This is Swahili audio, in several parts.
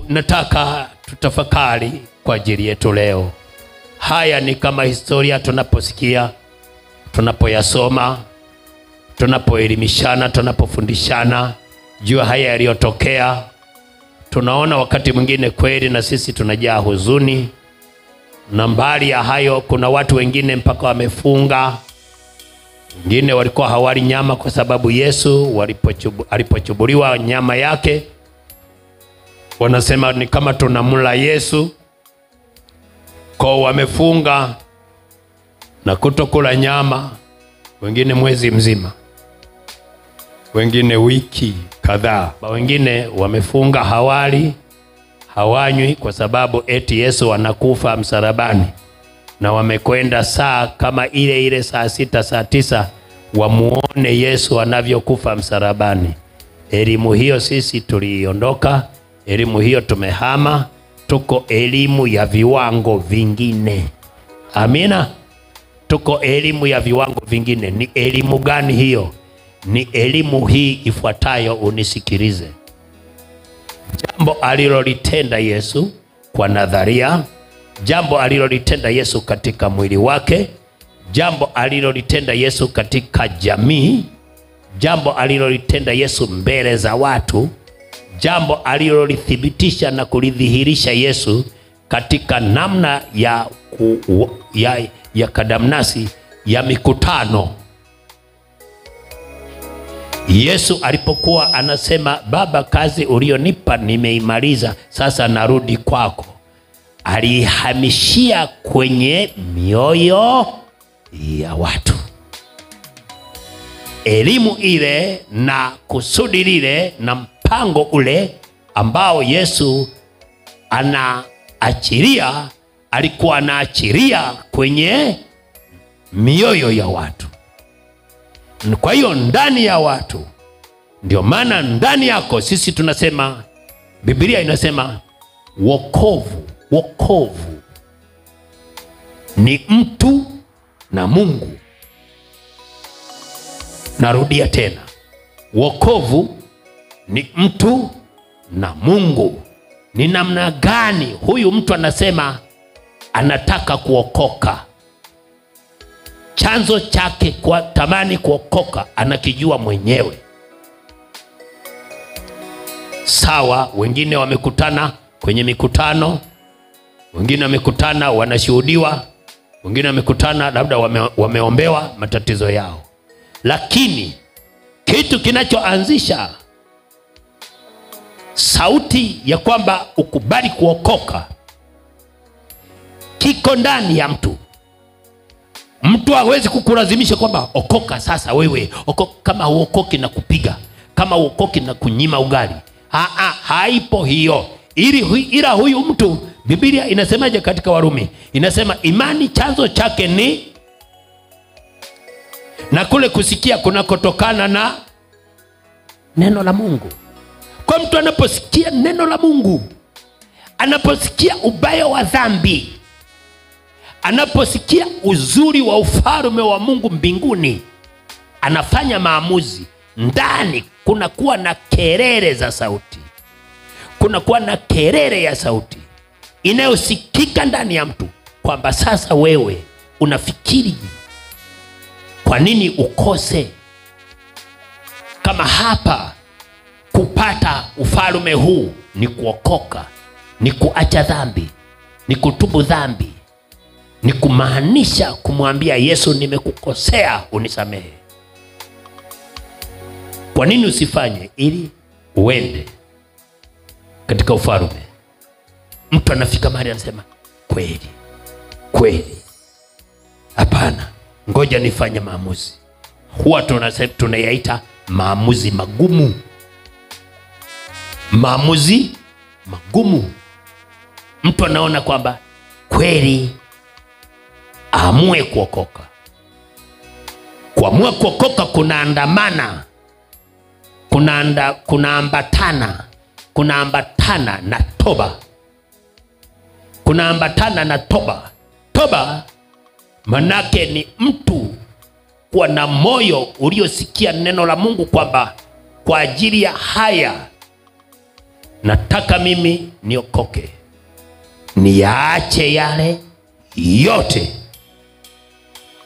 nataka tutafakari kwa ajili yetu leo. Haya ni kama historia tunaposikia, tunapoyasoma, tunapoelimishana, tunapofundishana juu haya yaliyotokea. Tunaona wakati mwingine kweli na sisi tunajaa huzuni. Na mbali ya hayo, kuna watu wengine mpaka wamefunga. Wengine walikuwa hawali nyama kwa sababu Yesu alipochubuliwa nyama yake, wanasema ni kama tunamula Yesu. Kwa wamefunga na kutokula nyama, wengine mwezi mzima, wengine wiki kadhaa. Wengine wamefunga hawanywi kwa sababu eti Yesu anakufa msalabani, na wamekwenda saa kama ile saa 6 saa 9 wamuone Yesu anavyokufa msalabani. Elimu hiyo sisi tuliondoka, elimu hiyo tumehama, tuko elimu ya viwango vingine. Amina. Tuko elimu ya viwango vingine. Ni elimu gani hiyo? Ni elimu hii ifuatayo, unisikilize. Jambo alilolitenda Yesu kwa nadharia, jambo alilolitenda Yesu katika mwili wake, jambo alilolitenda Yesu katika jamii, jambo alilolitenda Yesu mbele za watu, jambo alilolithibitisha na kulidhihirisha Yesu katika namna ya kadamnasi ya mikutano. Yesu alipokuwa anasema, Baba, kazi ulionipa nimeimaliza, sasa narudi kwako, alihamishia kwenye mioyo ya watu. Elimu ile na kusudi lile na mpango ule ambao Yesu anaachilia, alikuwa anaachilia kwenye mioyo ya watu. Kwa hiyo ndani ya watu, ndio maana ndani yako sisi tunasema, Biblia inasema wokovu ni mtu na Mungu. Narudia tena, wokovu ni mtu na Mungu. Ni namna gani huyu mtu anasema anataka kuokoka? Chanzo chake kwa tamani kuokoka anakijua mwenyewe. Sawa, wengine wamekutana kwenye mikutano, wengine wamekutana wanashuhudiwa, wengine wamekutana labda wameombewa matatizo yao. Lakini kitu kinachoanzisha sauti ya kwamba ukubali kuokoka kiko ndani ya mtu. Mtu hawezi kukulazimisha kwamba okoka sasa wewe. Okoka kama uokoki na kupiga, kama uokoki na kunyima ugali. Haipo hiyo. Ila huyu mtu, Biblia inasemaje katika Warumi? Inasema imani chanzo chake ni, na kule kusikia kunakotokana na neno la Mungu. Kwa mtu anaposikia neno la Mungu, anaposikia ubaya wa dhambi, anaposikia uzuri wa ufalme wa Mungu mbinguni, anafanya maamuzi. Ndani kunakuwa na kelele za sauti, kunakuwa na kelele ya sauti inayosikika ndani ya mtu kwamba sasa wewe unafikiri kwa nini ukose? Kama hapa kupata ufalme huu ni kuokoka, ni kuacha dhambi, ni kutubu dhambi, ni kumaanisha kumwambia Yesu, nimekukosea, unisamehe. Kwa nini usifanye ili uende katika ufalme? Mtu anafika mahali anasema, kweli, hapana, ngoja nifanye maamuzi. Huwa tunayaita maamuzi magumu. Maamuzi magumu. Mtu anaona kwamba kweli aamue kuokoka. Kuamua kuokoka kunaandamana, kunaambatana na toba. Kunaambatana na toba. Toba manake ni mtu kuwa na moyo uliosikia neno la Mungu kwamba kwa ajili ya haya nataka mimi niokoke, niyaache yale yote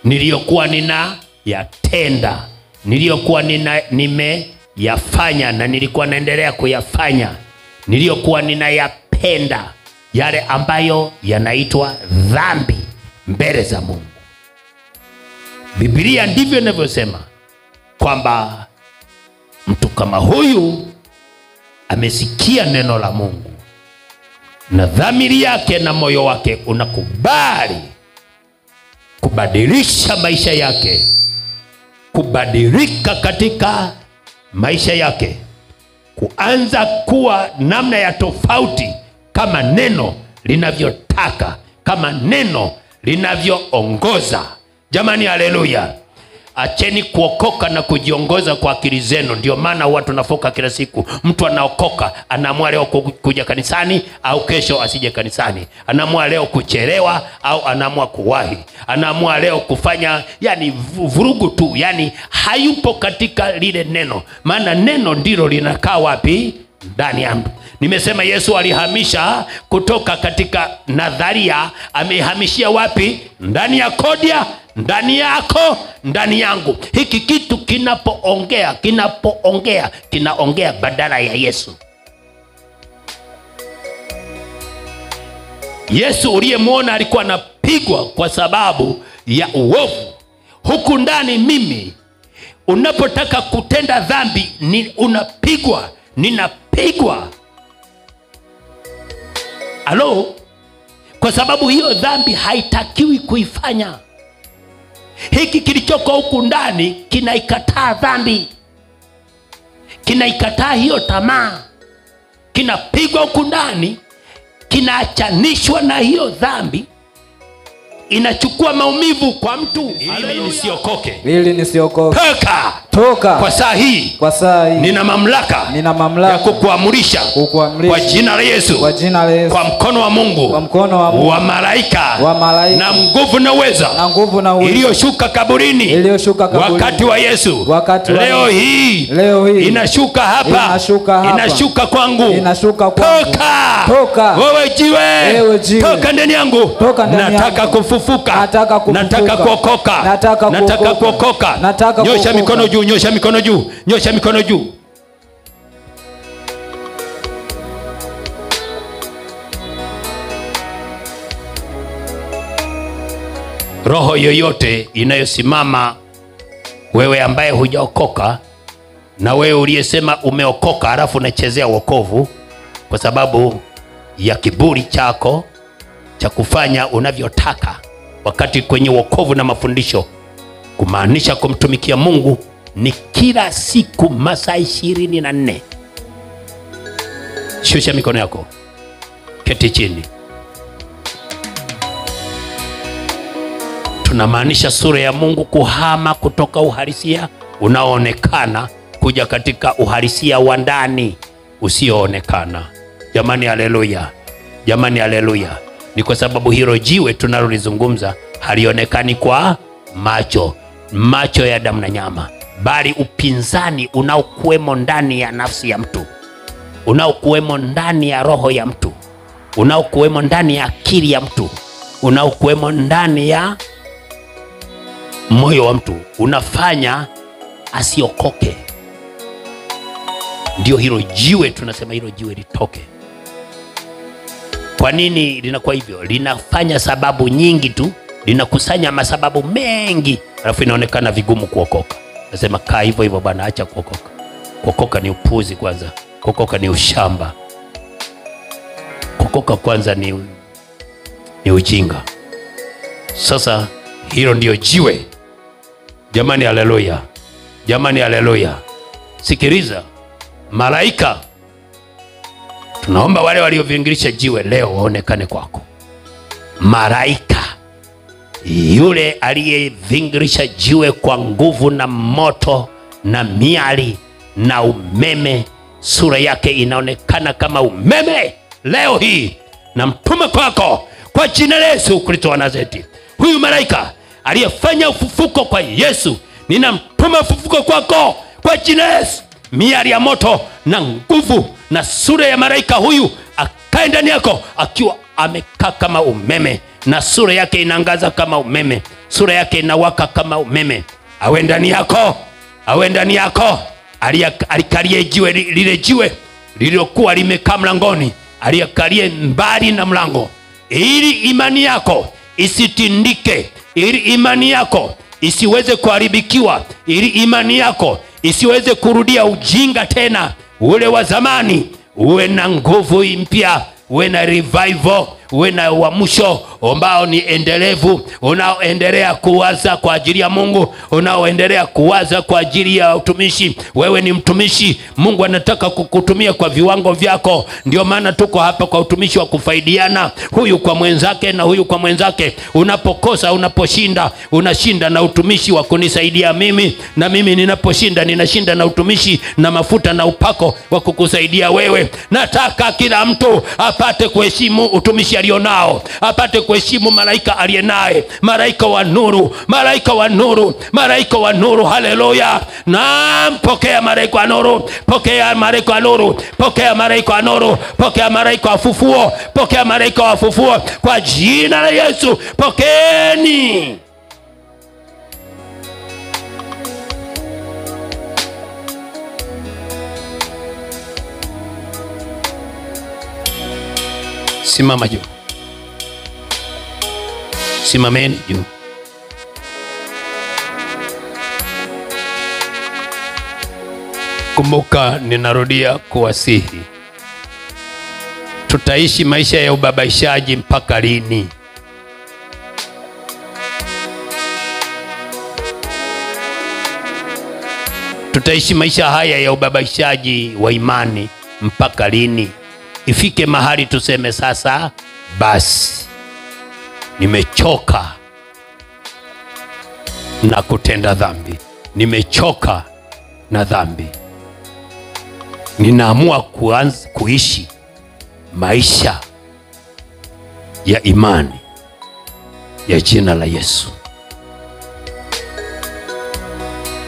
niliyokuwa ninayatenda, niliyokuwa nimeyafanya na nilikuwa naendelea kuyafanya, niliyokuwa ninayapenda, yale ambayo yanaitwa dhambi mbele za Mungu. Biblia ndivyo inavyosema kwamba mtu kama huyu amesikia neno la Mungu na dhamiri yake na moyo wake unakubali kubadilisha maisha yake, kubadilika katika maisha yake, kuanza kuwa namna ya tofauti kama neno linavyotaka, kama neno linavyoongoza. Jamani, haleluya! Acheni kuokoka na kujiongoza kwa akili zenu. Ndio maana watu nafoka kila siku. Mtu anaokoka, anaamua leo kuja kanisani au kesho asije kanisani. Anaamua leo kuchelewa au anaamua kuwahi. Anaamua leo kufanya vurugu tu. Hayupo katika lile neno. Maana neno ndilo linakaa wapi? Ndani ya mtu. Nimesema Yesu alihamisha kutoka katika nadharia, amehamishia wapi? Ndani ya Kodia, ndani yako, ndani yangu. Hiki kitu kinapoongea kinaongea badala ya Yesu. Yesu uliyemwona alikuwa anapigwa kwa sababu ya uovu. Huku ndani mimi, unapotaka kutenda dhambi unapigwa, ninapigwa. Alo, kwa sababu hiyo dhambi haitakiwi kuifanya. Hiki kilichoko huku ndani kinaikataa dhambi, kinaikataa hiyo tamaa, kinapigwa huku ndani, kinaachanishwa na hiyo dhambi, inachukua maumivu kwa mtu. Ili nisiokoke. Toka. Kwa saa hii. Nina mamlaka ya kukuamrisha kwa jina la Yesu. Kwa mkono wa Mungu. Wa malaika. Na nguvu na uweza. Iliyoshuka kaburini. Wakati wa Yesu. Leo hii. Inashuka hapa. Inashuka kwangu. Toka. Wewe jiwe. Toka ndani yangu. Nataka kufufuka. Nataka kuokoka. Nataka kuokoka. Nyosha mikono juu. Nyosha mikono juu. Nyosha mikono juu. Roho yoyote inayosimama, wewe ambaye hujaokoka na wewe uliyesema umeokoka halafu unachezea wokovu kwa sababu ya kiburi chako cha kufanya unavyotaka, wakati kwenye wokovu na mafundisho kumaanisha kumtumikia Mungu ni kila siku masaa 24. Shusha mikono yako. Keti chini. Tunamaanisha sura ya Mungu kuhama kutoka uhalisia unaoonekana kuja katika uhalisia wa ndani usioonekana. Jamani, haleluya. Jamani, haleluya. Ni kwa sababu hilo jiwe tunalolizungumza halionekani kwa macho ya damu na nyama, bali upinzani unaokuwemo ndani ya nafsi ya mtu, unaokuwemo ndani ya roho ya mtu, unaokuwemo ndani ya akili ya mtu, unaokuwemo ndani ya moyo wa mtu, unafanya asiokoke. Ndio hilo jiwe tunasema hilo jiwe litoke. Kwa nini linakuwa hivyo? Linafanya sababu nyingi tu, linakusanya masababu mengi, alafu inaonekana vigumu kuokoka. Nasema kaa hivyo hivyo bwana, acha kuokoka. Kuokoka ni upuzi kwanza. Kuokoka ni ushamba. Kuokoka kwanza ni ujinga. Sasa hilo ndio jiwe. Jamani, haleluya. Jamani, haleluya. Sikiliza, malaika, tunaomba wale waliovingirisha jiwe leo waonekane kwako. Malaika yule aliyevingirisha jiwe kwa nguvu na moto na miali na umeme, sura yake inaonekana kama umeme leo hii, na mtume kwako kwa jina la Yesu Kristo wa Nazareti. Huyu malaika aliyefanya ufufuko kwa Yesu, ninamtuma ufufuko kwako kwa jina la Yesu. miali ya moto na nguvu, na sura ya malaika huyu akae ndani yako akiwa amekaa kama umeme, na sura yake inaangaza kama umeme, sura yake inawaka kama umeme. Awe ndani yako, awe ndani yako. Alikalie jiwe, lile jiwe lililokuwa limekaa mlangoni, alikalie mbali na mlango, ili imani yako isitindike, ili imani yako isiweze kuharibikiwa, ili imani yako isiweze kurudia ujinga tena ule wa zamani. Uwe na nguvu mpya, uwe na revival, uwe na uamsho ambao ni endelevu, unaoendelea kuwaza kwa ajili ya Mungu, unaoendelea kuwaza kwa ajili ya utumishi. Wewe ni mtumishi, Mungu anataka kukutumia kwa viwango vyako. Ndio maana tuko hapa kwa utumishi wa kufaidiana, huyu kwa mwenzake na huyu kwa mwenzake. Unapokosa, unaposhinda, unashinda na utumishi wa kunisaidia mimi, na mimi ninaposhinda, ninashinda na utumishi na mafuta na upako wa kukusaidia wewe. Nataka kila mtu apate kuheshimu utumishi alionao, apate kuheshimu malaika aliyenaye, malaika wa nuru, malaika wa nuru, malaika wa nuru. Haleluya! Naam, pokea malaika wa nuru, pokea malaika wa nuru, pokea malaika wa nuru, pokea malaika wa fufuo, pokea malaika wa fufuo kwa jina la Yesu. Pokeeni. Simama juu, simameni juu. Kumbuka, ninarudia kuwasihi, tutaishi maisha ya ubabaishaji mpaka lini? Tutaishi maisha haya ya ubabaishaji wa imani mpaka lini? Ifike mahali tuseme sasa basi, nimechoka na kutenda dhambi, nimechoka na dhambi, ninaamua kuanza kuishi maisha ya imani ya jina la Yesu.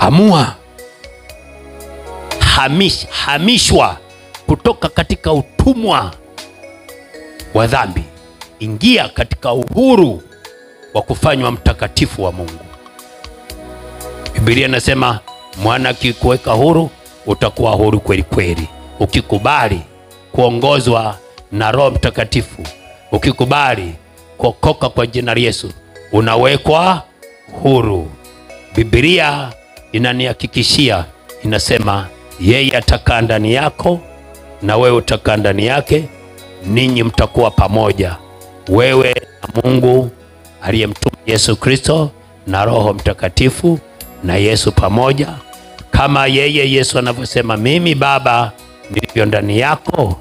Amua, hamishwa kutoka katika utumwa wa dhambi, ingia katika uhuru wa kufanywa mtakatifu wa Mungu. Biblia inasema mwana akikuweka huru utakuwa huru kweli kweli. Ukikubali kuongozwa na Roho Mtakatifu, ukikubali kuokoka kwa jina la Yesu, unawekwa huru. Biblia inanihakikishia, inasema yeye atakaa ndani yako na wewe utakaa ndani yake, ninyi mtakuwa pamoja, wewe na Mungu aliyemtuma Yesu Kristo na Roho Mtakatifu na Yesu pamoja. Kama yeye Yesu anavyosema, mimi Baba nilivyo ndani yako